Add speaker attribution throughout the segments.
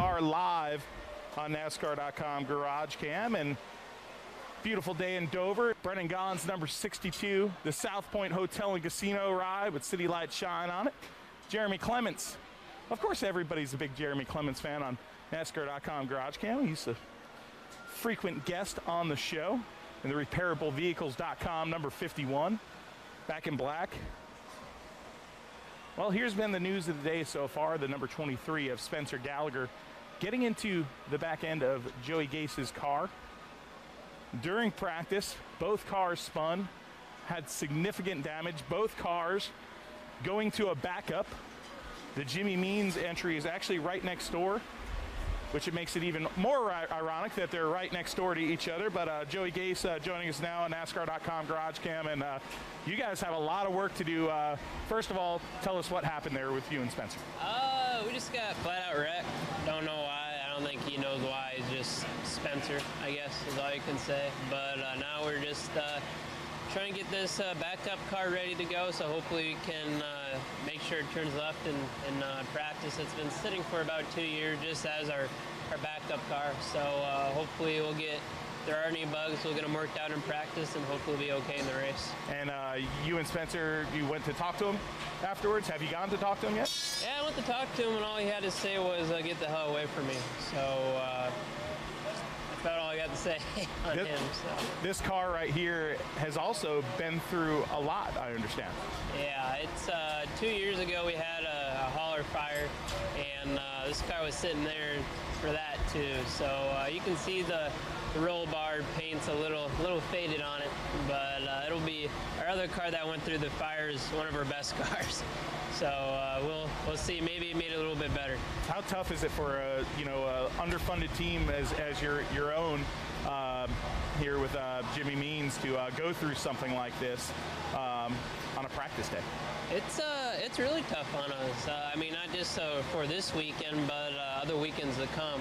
Speaker 1: are live on NASCAR.com GarageCam, and beautiful day in Dover. Brennan Gaughan's number 62, the South Point Hotel and Casino ride with City Lights Shine on it. Jeremy Clements. Of course, everybody's a big Jeremy Clements fan on NASCAR.com GarageCam. He's a frequent guest on the show. And the RepairableVehicles.com number 51, back in black. Well, here's been the news of the day so far. The number 23 of Spencer Gallagher getting into the back end of Joey Gase's car. During practice, both cars spun, had significant damage. Both cars going to a backup. The Jimmy Means entry is actually right next door, which it makes it even more ironic that they're right next door to each other. But Joey Gase joining us now on NASCAR.com GarageCam, and you guys have a lot of work to do. First of all, tell us what happened there with you and Spencer.
Speaker 2: We just got flat out wrecked. Don't know why. I don't think he knows why. It's just Spencer, I guess, is all you can say. But now we're just trying to get this backup car ready to go, so hopefully we can make sure it turns left in practice. It's been sitting for about 2 years just as our backup car, so hopefully we'll get, if there are any bugs, we'll get them worked out in practice and hopefully we'll be okay in the race. And
Speaker 1: you and Spencer, you went to talk to him afterwards? Have you gone to talk to him yet?
Speaker 2: Yeah, I went to talk to him and all he had to say was get the hell away from me. So that's about all I got to say on him. So.
Speaker 1: This car right here has also been through a lot, I understand.
Speaker 2: Yeah, it's 2 years ago we had a hauler fire, and this car was sitting there for that too. So you can see the roll bar paint's a little faded on it, but it'll be our other car that went through the fire is one of our best cars. So we'll see. Maybe it made it a little bit better.
Speaker 1: How tough is it for a underfunded team as your own here with Jimmy Means to go through something like this on a practice day?
Speaker 2: It's really tough on us. I mean, not just for this weekend, but other weekends to come.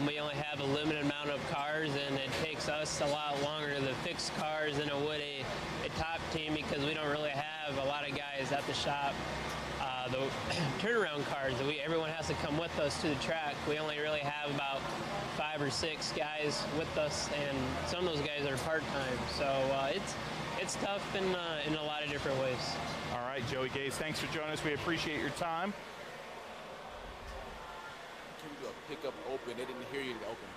Speaker 2: We only have a limited amount of cars, and it takes us a lot longer to fix cars than it would a top team, because we don't really have a lot of guys at the shop. The turnaround cars, everyone has to come with us to the track. We only really have about 5 or 6 guys with us, and some of those guys are part-time. So it's tough in a lot of different ways.
Speaker 1: All right, Joey Gase, thanks for joining us. We appreciate your time.
Speaker 3: Can we do a pickup open? They didn't hear you open.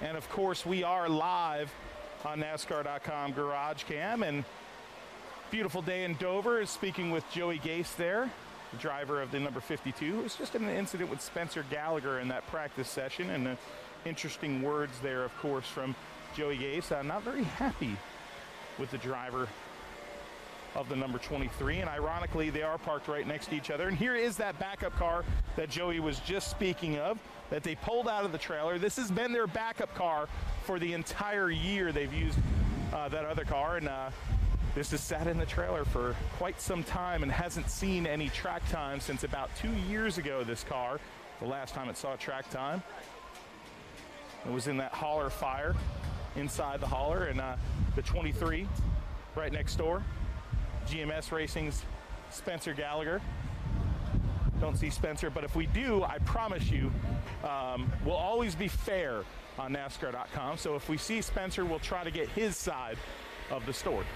Speaker 1: And of course, we are live on NASCAR.com GarageCam, and beautiful day in Dover is speaking with Joey Gase there, the driver of the number 52. It was just an incident with Spencer Gallagher in that practice session, and interesting words there, of course, from Joey Gase. Not very happy with the driver of the number 23, and ironically, they are parked right next to each other. And here is that backup car that Joey was just speaking of, that they pulled out of the trailer. This has been their backup car for the entire year. They've used that other car, and this has sat in the trailer for quite some time and hasn't seen any track time since about 2 years ago, this car. The last time it saw track time, it was in that hauler fire inside the hauler, and the 23 right next door. GMS Racing's Spencer Gallagher. Don't see Spencer, but if we do, I promise you, we'll always be fair on NASCAR.com. So if we see Spencer, we'll try to get his side of the story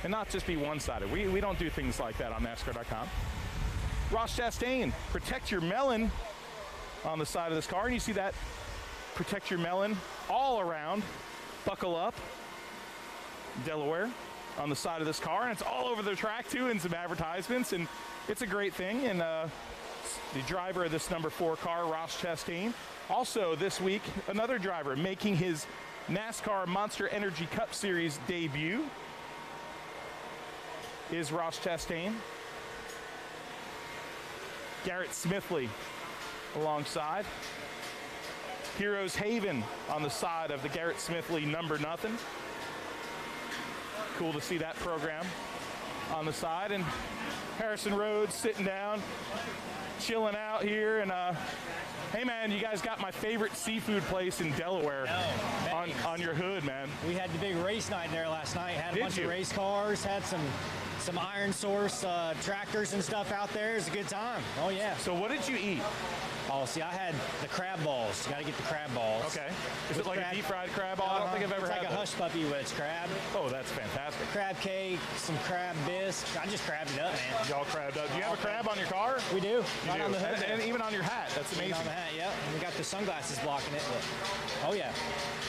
Speaker 1: and not just be one-sided. We don't do things like that on NASCAR.com. Ross Chastain, protect your melon on the side of this car, and you see that protect your melon all around. Buckle up, Delaware, on the side of this car, and it's all over the track too, and some advertisements, and it's a great thing. And the driver of this number 4 car, Ross Chastain, also this week another driver making his NASCAR Monster Energy Cup Series debut is Ross Chastain. Garrett Smithley alongside. Heroes Haven on the side of the Garrett Smithley number nothing. Cool to see that program on the side. And Harrison Rhodes sitting down, chilling out here. And hey man, you guys got my favorite seafood place in Delaware on your hood, man.
Speaker 4: We had the big race night there last night. Had a bunch of race cars, had some some iron source tractors and stuff out there. It's a good time. Oh yeah.
Speaker 1: So what did you eat?
Speaker 4: Oh, see, I had the crab balls. You got to get the crab balls.
Speaker 1: Okay. Is it like
Speaker 4: crab,
Speaker 1: a deep fried crab ball? I don't think I've ever had
Speaker 4: like a hush puppy with its crab.
Speaker 1: Oh, that's fantastic.
Speaker 4: Crab cake, some crab bisque. I just crabbed it up, man.
Speaker 1: Y'all crabbed up. Do you have a crab on your car?
Speaker 4: We do.
Speaker 1: You
Speaker 4: right
Speaker 1: do.
Speaker 4: on the hood.
Speaker 1: And even on your hat. That's amazing.
Speaker 4: On the hat, yep. And we got the sunglasses blocking it. But, oh yeah.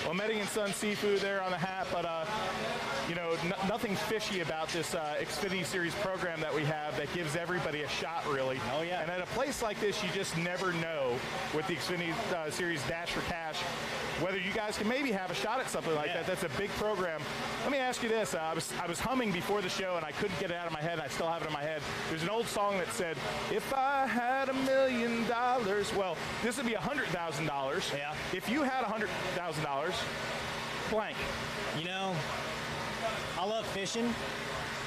Speaker 1: Well, Medding & Son Seafood there on the hat, but you know, nothing fishy about this Xfinity Series program that we have that gives everybody a shot, really.
Speaker 4: Oh yeah.
Speaker 1: And at a place like this, you just never know with the Xfinity Series Dash for Cash whether you guys can maybe have a shot at something like that. That's a big program. Let me ask you this. I was humming before the show, and I couldn't get it out of my head, and I still have it in my head. There's an old song that said, if I had $1 million, well, this would be $100,000.
Speaker 4: Yeah.
Speaker 1: If you had $100,000, blank.
Speaker 4: You know, I love fishing.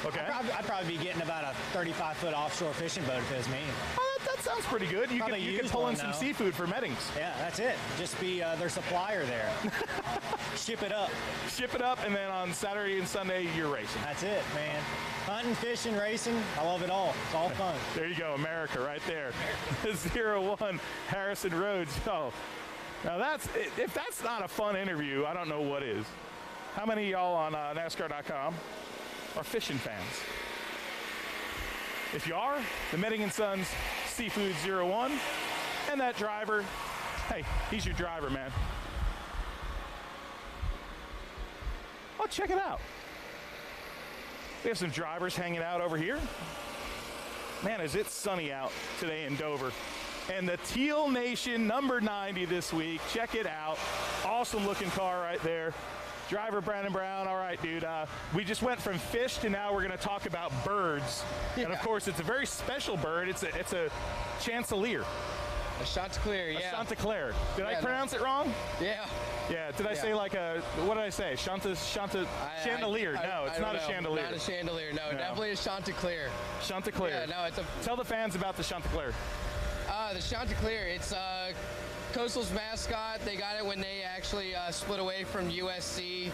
Speaker 1: Okay.
Speaker 4: I'd probably be getting about a 35-foot offshore fishing boat if it was me.
Speaker 1: Oh, that sounds pretty good. You can pull in some seafood for Meddings.
Speaker 4: Yeah, that's it. Just be their supplier there. Ship it up.
Speaker 1: Ship it up, and then on Saturday and Sunday, you're racing.
Speaker 4: That's it, man. Hunting, fishing, racing, I love it all. It's all fun.
Speaker 1: There you go, America right there. 01 Harrison Rhodes. Oh, now if that's not a fun interview, I don't know what is. How many of y'all on NASCAR.com are fishing fans? If you are, the Medding & Sons Seafood 01, and that driver, hey, he's your driver, man. Oh, check it out. We have some drivers hanging out over here. Man, is it sunny out today in Dover. And the Teal Nation number 90 this week. Check it out. Awesome looking car right there. Driver Brandon Brown. All right, dude. We just went from fish to now we're going to talk about birds. Yeah. And of course, it's a very special bird. It's a chancelier.
Speaker 5: A Chanticleer, yeah.
Speaker 1: A Chanticleer. Did I pronounce it wrong?
Speaker 5: Yeah.
Speaker 1: Yeah. Did I say like a, what did I say? Chandelier. No, it's not a chandelier.
Speaker 5: Not a chandelier. No, definitely a Chanticleer.
Speaker 1: Chanticleer.
Speaker 5: Yeah, no, it's a.
Speaker 1: Tell the fans about the Chanticleer.
Speaker 5: The Chanticleer. It's Coastal's mascot. They got it when they actually split away from USC.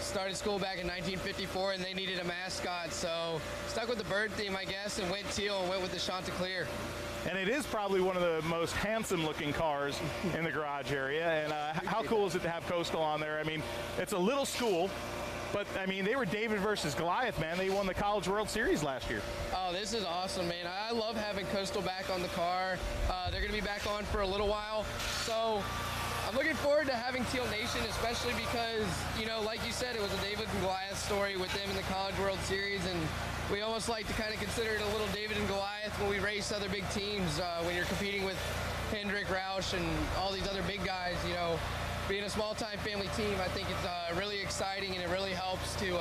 Speaker 5: Started school back in 1954, and they needed a mascot, so stuck with the bird theme, I guess, and went teal and went with the Chanticleer.
Speaker 1: And it is probably one of the most handsome-looking cars in the garage area. And how cool is it to have Coastal on there? I mean, it's a little school, but, I mean, they were David versus Goliath, man. They won the College World Series last year.
Speaker 5: Oh, this is awesome, man. I love having Coastal back on the car. They're going to be back on for a little while. So I'm looking forward to having Teal Nation, especially because, you know, like you said, it was a David and Goliath story with them in the College World Series, and we almost like to kind of consider it a little David and Goliath when we race other big teams, when you're competing with Hendrick, Roush, and all these other big guys. You know, being a small-time family team, I think it's really exciting, and it really helps to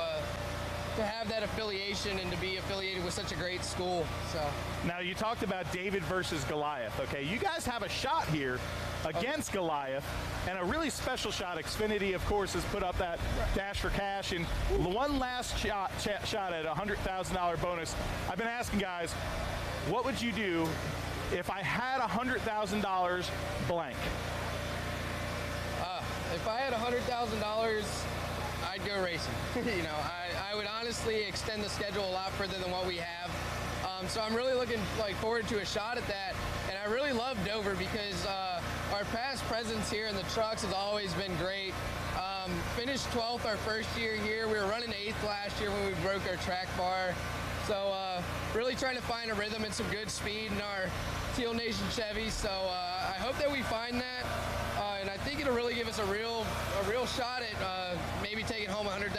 Speaker 5: have that affiliation and to be affiliated with such a great school. So
Speaker 1: now you talked about David versus Goliath. Okay, you guys have a shot here against Goliath, and a really special shot. Xfinity, of course, has put up that Dash for Cash, and one last shot at a $100,000 bonus. I've been asking guys, what would you do if I had $100,000 blank?
Speaker 5: If I had $100,000, I'd go racing. You know, I would honestly extend the schedule a lot further than what we have. So I'm really looking forward to a shot at that. And I really love Dover because our past presence here in the trucks has always been great. Finished 12th our first year here. We were running 8th last year when we broke our track bar. So really trying to find a rhythm and some good speed in our Teal Nation Chevy. So I hope that we find that. And I think it'll really give us a real shot at maybe taking home $100,000.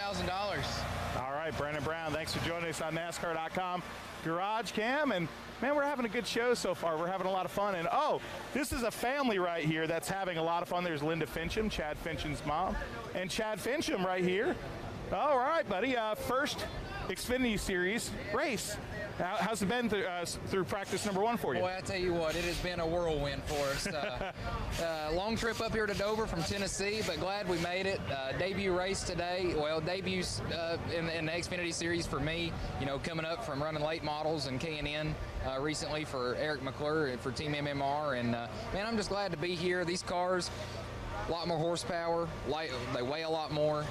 Speaker 1: All right, Brandon Brown, thanks for joining us on NASCAR.com GarageCam, and man, we're having a good show so far. We're having a lot of fun, and oh, this is a family right here that's having a lot of fun. There's Linda Fincham, Chad Fincham's mom, and Chad Fincham right here. All right, buddy, first Xfinity Series race. How's it been through practice number 1 for you?
Speaker 6: Boy, I tell you what, it has been a whirlwind for us. Long trip up here to Dover from Tennessee, but glad we made it. Debut race today. Well, debuts in the Xfinity Series for me. You know, coming up from running late models and K&N recently for Eric McClure for Team MMR, and man, I'm just glad to be here. These cars, a lot more horsepower, they weigh a lot more.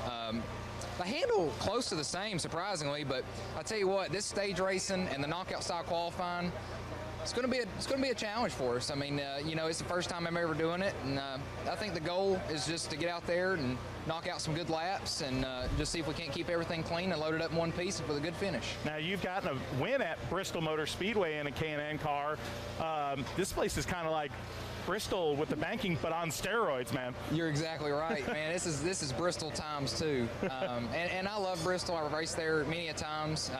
Speaker 6: The handle close to the same, surprisingly, but I tell you what, this stage racing and the knockout style qualifying, it's going to be a challenge for us. I mean, you know, it's the first time I'm ever doing it, and I think the goal is just to get out there and knock out some good laps and just see if we can't keep everything clean and load it up in one piece with a good finish.
Speaker 1: Now, you've gotten a win at Bristol Motor Speedway in a K&N car. This place is kind of like Bristol with the banking, but on steroids, man.
Speaker 6: You're exactly right, man. This is Bristol times two, and I love Bristol. I've raced there many a times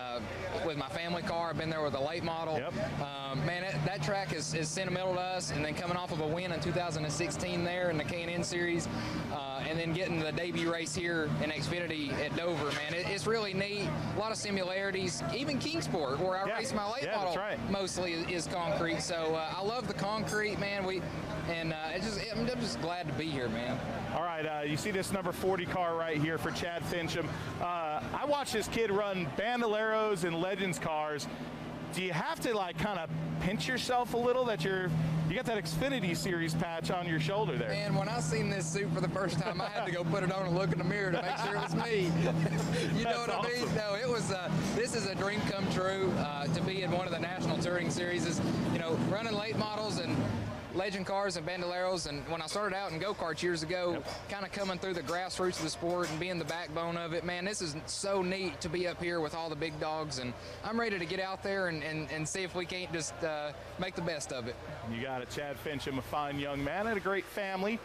Speaker 6: with my family car. I've been there with a late model.
Speaker 1: Yep.
Speaker 6: Man, that track is sentimental to us. And then coming off of a win in 2016 there in the K&N Series, and then getting the debut race here in Xfinity at Dover, man, it's really neat. A lot of similarities. Even Kingsport, where I race my late model, mostly is concrete. So I love the concrete, man. I'm just glad to be here, man.
Speaker 1: All right, you see this number 40 car right here for Chad Fincham. I watched this kid run Bandoleros and Legends cars. Do you have to like kind of pinch yourself a little that you got that Xfinity Series patch on your shoulder there?
Speaker 6: Man, when I seen this suit for the first time, I had to go put it on and look in the mirror to make sure it was me. You know what I mean? No, it was. This is a dream come true to be in one of the National Touring Series. You know, running late models and legend cars and Bandoleros, and when I started out in go-karts years ago, kind of coming through the grassroots of the sport and being the backbone of it, man, this is so neat to be up here with all the big dogs, and I'm ready to get out there and see if we can't just make the best of it.
Speaker 1: You got it, Chad Fincham, a fine young man and a great family.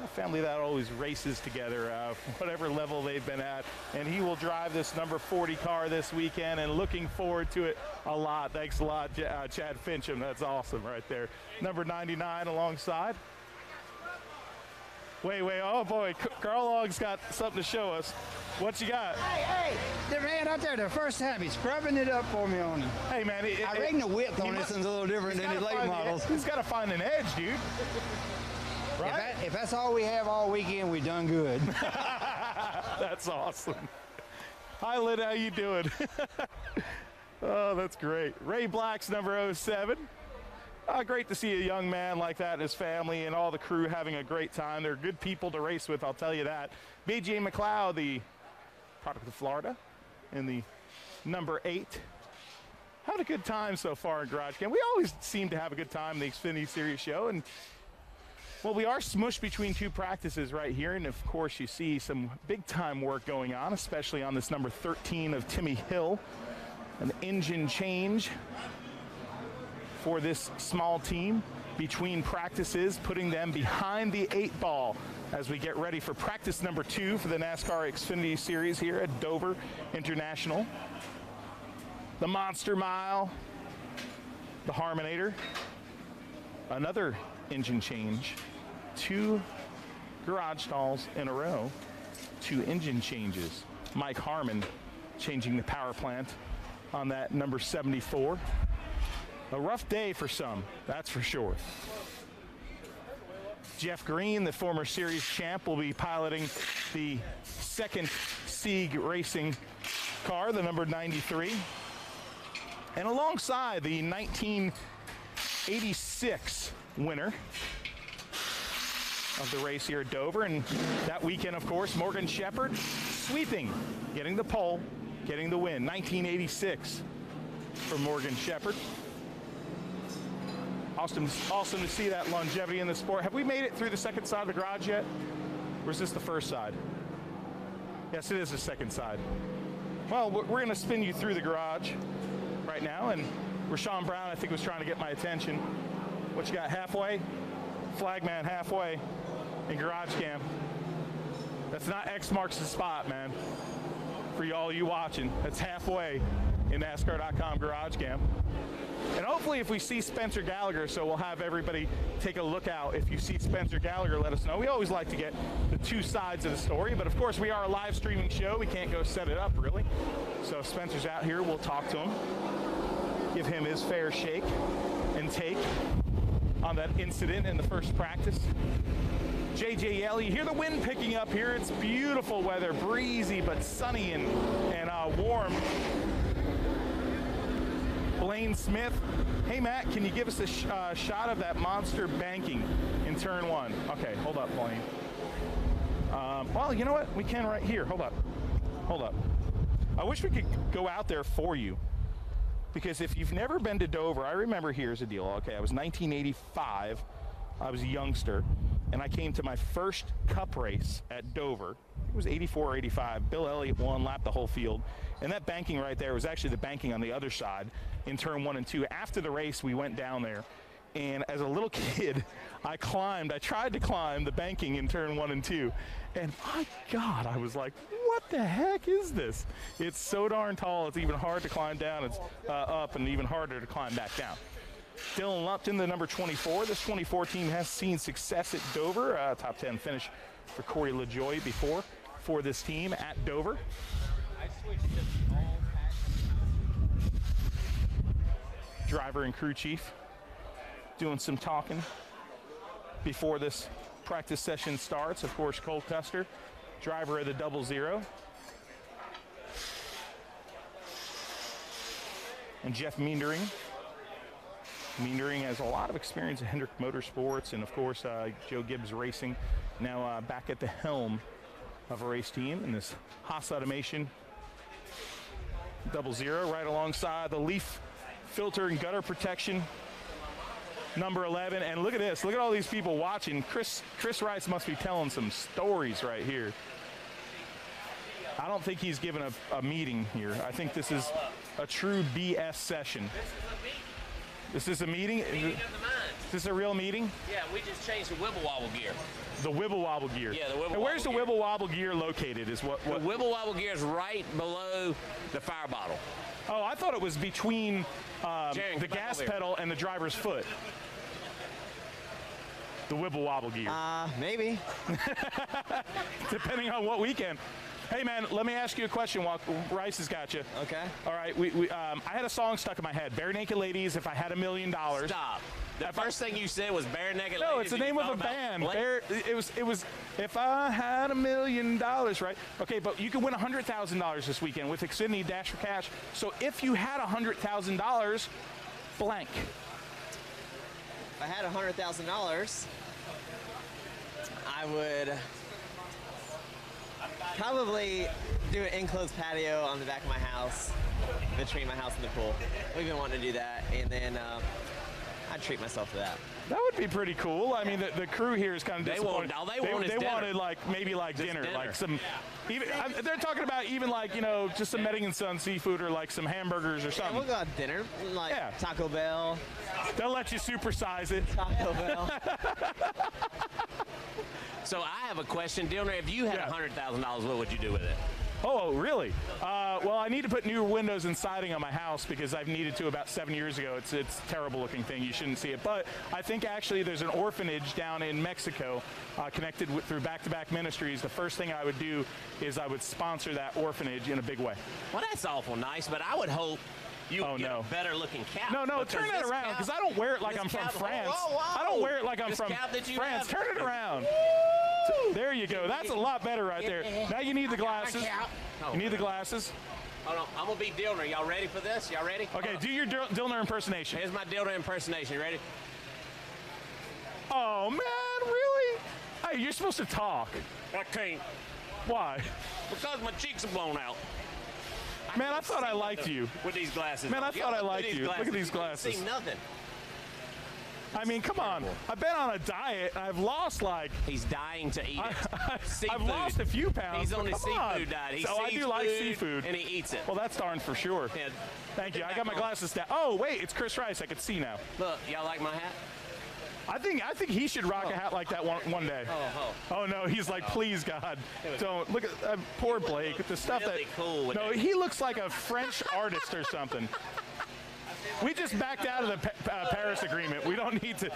Speaker 1: A family that always races together, whatever level they've been at. And he will drive this number 40 car this weekend, and looking forward to it a lot. Thanks a lot, Chad Fincham. That's awesome right there. Number 99 alongside. Wait, oh boy, Carl Long's got something to show us. What you got?
Speaker 7: Hey, the man out there, the first time, he's scrubbing it up for me on him.
Speaker 1: Hey, man.
Speaker 7: I reckon the width on this one's a little different than his late models.
Speaker 1: He's got to find an edge, dude. Right?
Speaker 7: If that's all we have all weekend, we done good.
Speaker 1: That's awesome. Hi, Lynn, how you doing? Oh, that's great. Ray Black's number 07. Great to see a young man like that and his family and all the crew having a great time. They're good people to race with, I'll tell you that. B.J. McLeod, the product of Florida, in the number 8. Had a good time so far in GarageCam. We always seem to have a good time in the Xfinity Series show, and well, we are smushed between two practices right here, and of course you see some big-time work going on, especially on this number 13 of Timmy Hill. An engine change for this small team between practices, putting them behind the 8 ball as we get ready for practice number 2 for the NASCAR XFINITY Series here at Dover International. The Monster Mile, the Harmonator, another engine change. 2 garage stalls in a row, 2 engine changes. Mike Harmon changing the power plant on that number 74. A rough day for some, that's for sure. Jeff Green, the former series champ, will be piloting the second Sieg Racing car, the number 93. And alongside the 1986 winner of the race here at Dover, and that weekend, of course, Morgan Shepherd sweeping, getting the pole, getting the win. 1986 for Morgan Shepherd. Awesome to see that longevity in the sport. Have we made it through the second side of the garage yet? Or is this the first side? Yes, it is the second side. Well, we're going to spin you through the garage right now, and Rashawn Brown, I think, was trying to get my attention. What you got, halfway? Flagman halfway in GarageCam. That's not X marks the spot, man. For all you watching, that's halfway in NASCAR.com GarageCam. And hopefully if we see Spencer Gallagher, so we'll have everybody take a look out. If you see Spencer Gallagher, let us know. We always like to get the 2 sides of the story, but of course we are a live streaming show. We can't go set it up, really. So if Spencer's out here, we'll talk to him, give him his fair shake and take on that incident in the first practice. JJ Yell, you hear the wind picking up here. It's beautiful weather, breezy but sunny and warm. Blaine Smith, hey Matt, can you give us a shot of that monster banking in turn 1? Okay, hold up, Blaine. Well, you know what? We can right here. Hold up. Hold up. I wish we could go out there for you. Because if you've never been to Dover, I remember, here's the deal. Okay, I was 1985. I was a youngster. And I came to my first cup race at Dover. It was 84 or 85. Bill Elliott won, lapped the whole field. And that banking right there was actually the banking on the other side in turn 1 and 2. After the race, we went down there. And as a little kid, I tried to climb the banking in turn 1 and 2. And my God, I was like, what the heck is this? It's so darn tall, it's even hard to climb down. It's up and even harder to climb back down. Dylan Lupton, the number 24. This 24 team has seen success at Dover. Top 10 finish for Corey LaJoie before for this team at Dover. Driver and crew chief doing some talking before this practice session starts. Of course, Cole Custer, driver of the 00. And Jeff Meendering. Meendering has a lot of experience at Hendrick Motorsports, and of course Joe Gibbs Racing, now back at the helm of a race team in this Haas Automation 00, right alongside the leaf filter and gutter protection number 11. And look at this, look at all these people watching. Chris Rice must be telling some stories right here. I don't think he's given a meeting here. I think this is a true BS session. This is a meeting?
Speaker 8: Meeting of the minds.
Speaker 1: Is this a real meeting?
Speaker 8: Yeah, we just changed the Wibble Wobble gear.
Speaker 1: The Wibble Wobble gear.
Speaker 8: Yeah, the Wibble
Speaker 1: And where's the
Speaker 8: Wobble gear.
Speaker 1: Wibble Wobble gear located? Is what?
Speaker 8: The Wibble Wobble gear is right below the fire bottle.
Speaker 1: Oh, I thought it was between
Speaker 8: Jaron,
Speaker 1: the
Speaker 8: come back
Speaker 1: gas
Speaker 8: over here.
Speaker 1: pedal and the driver's foot. The Wibble Wobble gear.
Speaker 9: Maybe.
Speaker 1: Depending on what weekend. Hey, man, let me ask you a question while Rice has got you.
Speaker 9: Okay.
Speaker 1: All right, I had a song stuck in my head. Bare Naked Ladies, If I Had $1 Million.
Speaker 8: Stop. The first thing you said was Bare Naked
Speaker 1: No,
Speaker 8: Ladies.
Speaker 1: it's the name of a band. It was If I Had $1 Million, right? Okay, but you could win $100,000 this weekend with Xfinity Dash for Cash. So if you had $100,000, blank.
Speaker 9: If I had $100,000, I would probably do an enclosed patio on the back of my house, between my house and the pool. We've been wanting to do that, and then I'd treat myself to that.
Speaker 1: That would be pretty cool. I mean, the crew here is kind of disappointed.
Speaker 8: All they wanted
Speaker 1: like maybe like dinner, like some. Even they're talking about even like just some Medding & Son seafood or like some hamburgers or something.
Speaker 9: Yeah, we'll go out to dinner, like Taco Bell.
Speaker 1: They'll let you supersize it.
Speaker 9: Taco Bell.
Speaker 8: So I have a question, Dillner. If you had $100,000, what would you do with it?
Speaker 1: Oh, really? Well, I need to put new windows and siding on my house because I've needed to about 7 years ago. It's a terrible looking thing. You shouldn't see it. But I think actually there's an orphanage down in Mexico connected through Back-to-Back Ministries. The first thing I would do is I would sponsor that orphanage in a big way.
Speaker 8: Well, that's awful nice, but I would hope you would get a better looking cap.
Speaker 1: No, turn that around because I don't wear it like I'm from France. I don't wear it like I'm from France. Turn it around. There you go. That's a lot better right there. Now you need the glasses. You need the glasses.
Speaker 8: Hold on. I'm going to be Dillner. Y'all ready for this? Y'all ready?
Speaker 1: Okay, do your Dillner impersonation.
Speaker 8: Here's my Dillner impersonation. You ready?
Speaker 1: Oh, man, really? Hey, you're supposed to talk.
Speaker 8: I can't.
Speaker 1: Why?
Speaker 8: Because my cheeks are blown out.
Speaker 1: Man, I thought I liked you.
Speaker 8: With these glasses.
Speaker 1: Man, I thought I liked you. Look at these glasses.
Speaker 8: You can't see nothing.
Speaker 1: I mean, come on. I've been on a diet. I've lost like.
Speaker 8: He's dying to eat it.
Speaker 1: I've lost a few pounds.
Speaker 8: He's on his seafood diet. He
Speaker 1: I do like seafood.
Speaker 8: And he eats it.
Speaker 1: Well, that's darn for sure.
Speaker 8: Yeah.
Speaker 1: Thank you. I got my glasses down. Oh, wait, it's Chris Rice. I can see now.
Speaker 8: Look, y'all like my hat?
Speaker 1: I think he should rock a hat like that one day. Oh no, he's like, please God, don't look at poor Blake with the stuff
Speaker 8: really
Speaker 1: that.
Speaker 8: Cool with
Speaker 1: no, he looks like a French artist or something. We just backed out of the Paris Agreement. We don't need to,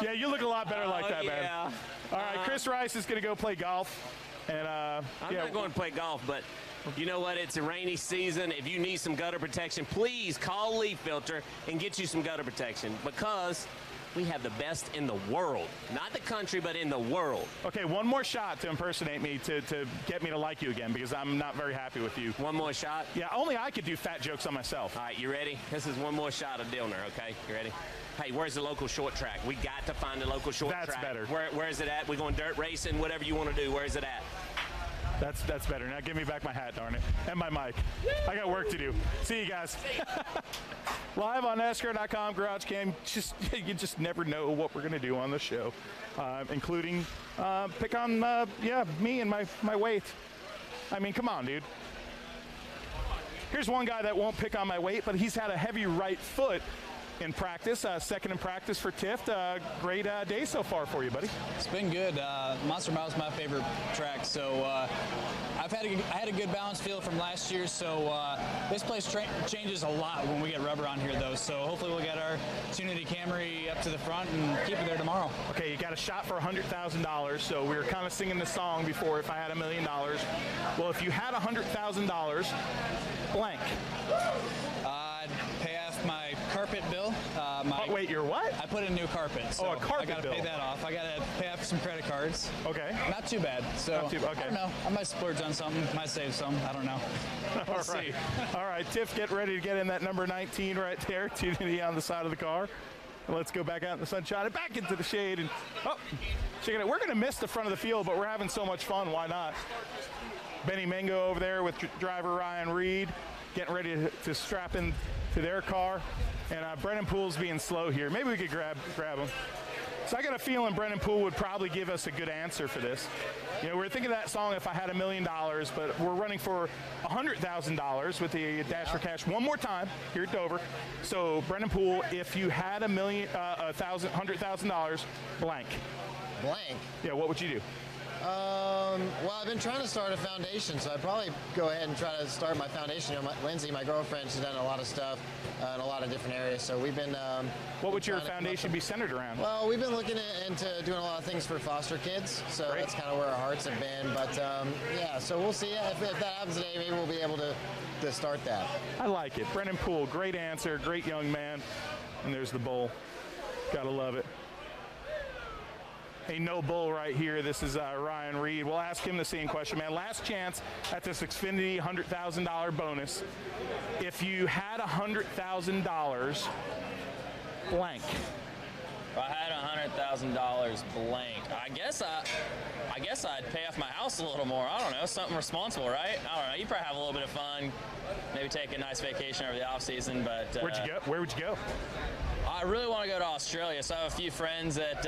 Speaker 1: Yeah, you look a lot better like that, man. All right, Chris Rice is going to go play golf. And
Speaker 8: I'm not going to play golf, but you know what? It's a rainy season. If you need some gutter protection, please call Leaf Filter and get you some gutter protection because we have the best in the world. Not the country, but in the world.
Speaker 1: Okay, one more shot to impersonate me to get me to like you again because I'm not very happy with you.
Speaker 8: One more shot?
Speaker 1: Yeah, only I could do fat jokes on myself.
Speaker 8: All right, you ready? This is one more shot of Dillner, okay? You ready? Hey, where's the local short track? We got to find the local short track.
Speaker 1: That's better.
Speaker 8: Where is it at? We're going dirt racing, whatever you want to do. Where is it at?
Speaker 1: That's better. Now give me back my hat, darn it, and my mic. I got work to do. See you guys. Live on NASCAR.com, GarageCam. You just never know what we're gonna do on the show, including pick on me and my weight. I mean, come on, dude. Here's one guy that won't pick on my weight, but he's had a heavy right foot in practice, second in practice for Tift. Great day so far for you, buddy.
Speaker 10: It's been good. Monster Mile is my favorite track, so I had a good balance feel from last year. So this place changes a lot when we get rubber on here, though. So hopefully we'll get our Xfinity Camry up to the front and keep it there tomorrow.
Speaker 1: Okay, you got a shot for $100,000. So we were kind of singing the song before. If I had $1 million, well, if you had $100,000, blank.
Speaker 10: I'd pay off my carpet bill.
Speaker 1: Wait, your what?
Speaker 10: I put in new carpet. So
Speaker 1: a carpet
Speaker 10: I gotta pay that off. I gotta pay off some credit cards.
Speaker 1: Okay.
Speaker 10: Not too bad. So
Speaker 1: okay.
Speaker 10: I don't know. I might splurge on something. Might save some. I don't know.
Speaker 1: All right. All right, Tiff, get ready to get in that number 19 right there. TNT on the side of the car. Let's go back out in the sunshine and back into the shade. And check it out. We're going to miss the front of the field, but we're having so much fun. Why not? Benny Mengo over there with driver Ryan Reed getting ready to strap in to their car. And Brennan Poole's being slow here. Maybe we could grab him. So I got a feeling Brennan Poole would probably give us a good answer for this. You know, we're thinking of that song, If I Had $1 Million, but we're running for $100,000 with the Dash for Cash one more time here at Dover. So Brennan Poole, if you had $100,000, blank.
Speaker 11: Blank?
Speaker 1: Yeah, what would you do?
Speaker 11: Well, I've been trying to start a foundation, so I'd probably go ahead and try to start my foundation. You know, Lindsay, my girlfriend, she's done a lot of stuff in a lot of different areas, so we've been...
Speaker 1: what would your foundation be centered around?
Speaker 11: Well, we've been looking into doing a lot of things for foster kids, so that's kind of where our hearts have been. But, yeah, so we'll see. If that happens today, maybe we'll be able to start that.
Speaker 1: I like it. Brennan Poole, great answer, great young man. And there's the bull. Gotta love it. A no bull right here. This is Ryan Reed. We'll ask him the same question, man. Last chance at this Xfinity $100,000 bonus. If you had $100,000, blank.
Speaker 12: If I had $100,000 blank, I guess I'd pay off my house a little more. I don't know, something responsible, right? I don't know. You probably have a little bit of fun, maybe take a nice vacation over the off season. But
Speaker 1: where'd you go? Where would you go?
Speaker 12: I really want to go to Australia. So I have a few friends that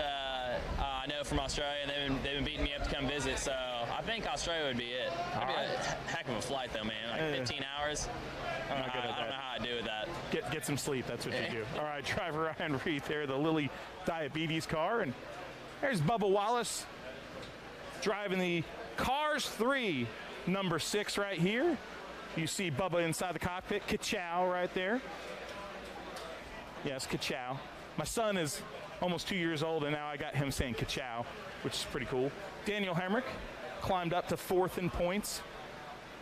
Speaker 12: I know from Australia, and they've been beating me up to come visit. So I think Australia would be it. It'd be a heck of a flight, though, man. Like 15 hours. I don't know how I do with that.
Speaker 1: Get some sleep. That's what you do. All right, driver Ryan Reed there, the Lilly Diabetes car, and there's Bubba Wallace driving the Cars 3 number 6 right here. You see Bubba inside the cockpit. Ka-chow right there. Yes, ka-chow. My son is almost 2 years old, and now I got him saying ka-chow, which is pretty cool. Daniel Hemrick climbed up to 4th in points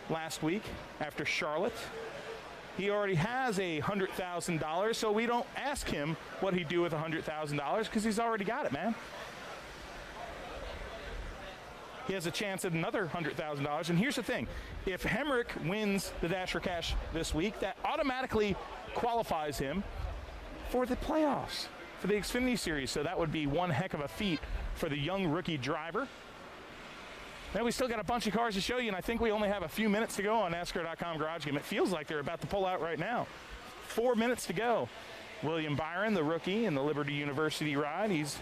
Speaker 1: last week after Charlotte. He already has $100,000, so we don't ask him what he'd do with $100,000 because he's already got it, man. He has a chance at another $100,000. And here's the thing. If Hemrick wins the Dash for Cash this week, that automatically qualifies him for the playoffs, for the Xfinity Series. So that would be one heck of a feat for the young rookie driver. Now we still got a bunch of cars to show you, and I think we only have a few minutes to go on NASCAR.com GarageCam. It feels like they're about to pull out right now. 4 minutes to go. William Byron, the rookie in the Liberty University ride. It's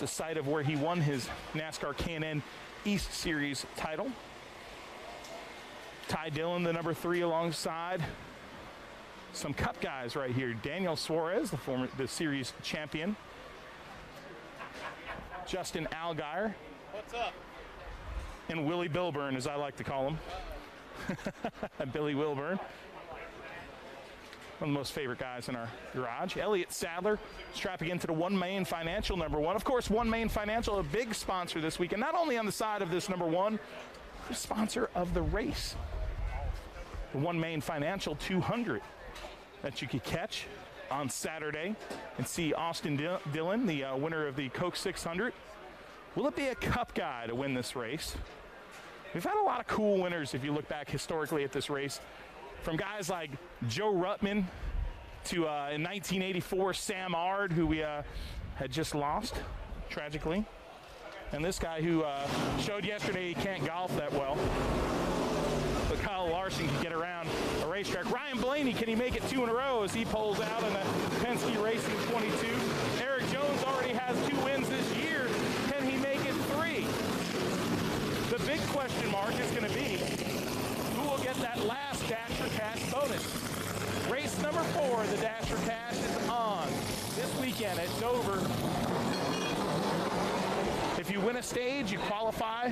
Speaker 1: the site of where he won his NASCAR K&N East Series title. Ty Dillon, the number 3 alongside some Cup guys right here. Daniel Suarez, the series champion. Justin Allgaier.
Speaker 13: What's up?
Speaker 1: And Willie Bilburn, as I like to call him. Billy Wilburn. One of the most favorite guys in our garage. Elliott Sadler strapping into the One Main Financial number 1. Of course, One Main Financial, a big sponsor this week. And not only on the side of this number 1, the sponsor of the race. The One Main Financial 200 that you could catch on Saturday and see Austin Dillon, the winner of the Coke 600. Will it be a Cup guy to win this race? We've had a lot of cool winners if you look back historically at this race. From guys like Joe Ruttman to, in 1984, Sam Ard, who we had just lost, tragically. And this guy who showed yesterday he can't golf that well. But Kyle Larson can get around a racetrack. Ryan Blaney, can he make it 2 in a row as he pulls out in the Penske Racing 22? Eric Jones already has 2 wins this year. Can he make it 3? The big question mark is going to be who will get that last Dash for Cash bonus. Race number 4, the Dash for Cash, is on this weekend at Dover. If you win a stage, you qualify.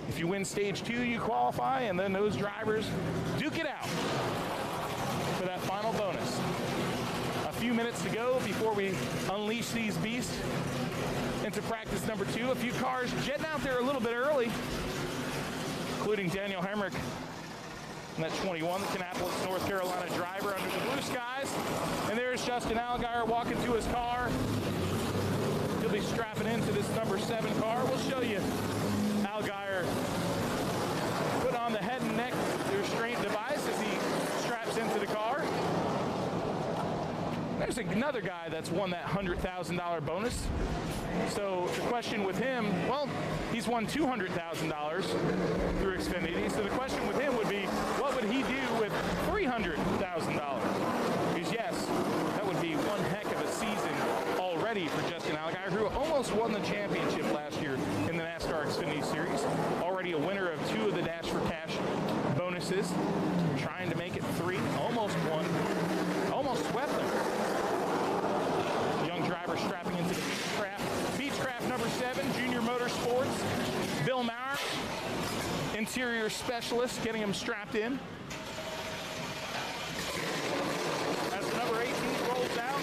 Speaker 1: If you win stage 2, you qualify, and then those drivers duke it out for that final bonus. A few minutes to go before we unleash these beasts into practice number 2. A few cars jetting out there a little bit early, including Daniel Hemrick in that 21, the Kannapolis, North Carolina driver under the blue skies. And there's Justin Allgaier walking to his car. He'll be strapping into this number 7 car. We'll show you Allgaier put on the head and neck restraint device as he straps into the car. There's another guy that's won that $100,000 bonus. So the question with him, well, he's won $200,000 through Xfinity. So the question with him would be, what would he do with $300,000? Because yes, that would be one heck of a season already for Justin Allgaier, who almost won the championship last year in the NASCAR XFINITY Series. Already a winner of 2 of the Dash for Cash bonuses. Trying to make it 3. Almost won. Almost swept them. Young driver strapping into the Beechcraft. Beechcraft number 7, Junior Motorsports. Bill Maurer, interior specialist, getting him strapped in. As the number 18 rolls out,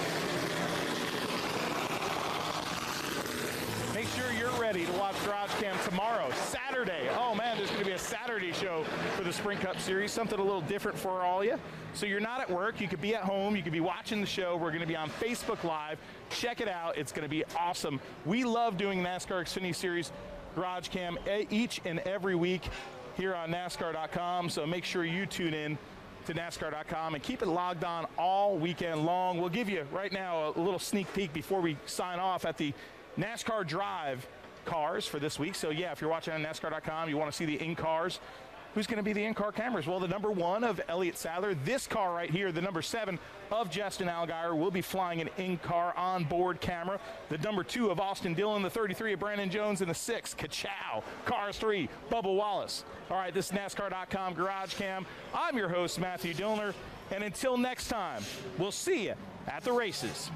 Speaker 1: make sure you're ready to watch GarageCam tomorrow, Saturday. Oh man, there's going to be a Saturday show for the Sprint Cup Series, something a little different for all of you. So you're not at work, you could be at home, you could be watching the show. We're going to be on Facebook Live. Check it out, it's going to be awesome. We love doing NASCAR XFINITY Series GarageCam each and every week here on NASCAR.com, so make sure you tune in to NASCAR.com and keep it logged on all weekend long. We'll give you right now a little sneak peek before we sign off at the NASCAR Drive cars for this week. So yeah, if you're watching on NASCAR.com, you want to see the in-cars. Who's going to be the in-car cameras? Well, the number 1 of Elliott Sadler. This car right here, the number 7 of Justin Allgaier, will be flying an in-car onboard camera. The number 2 of Austin Dillon, the 33 of Brandon Jones, and the 6, Ka-chow, Cars 3, Bubba Wallace. All right, this is NASCAR.com GarageCam. I'm your host, Matthew Dillner, and until next time, we'll see you at the races.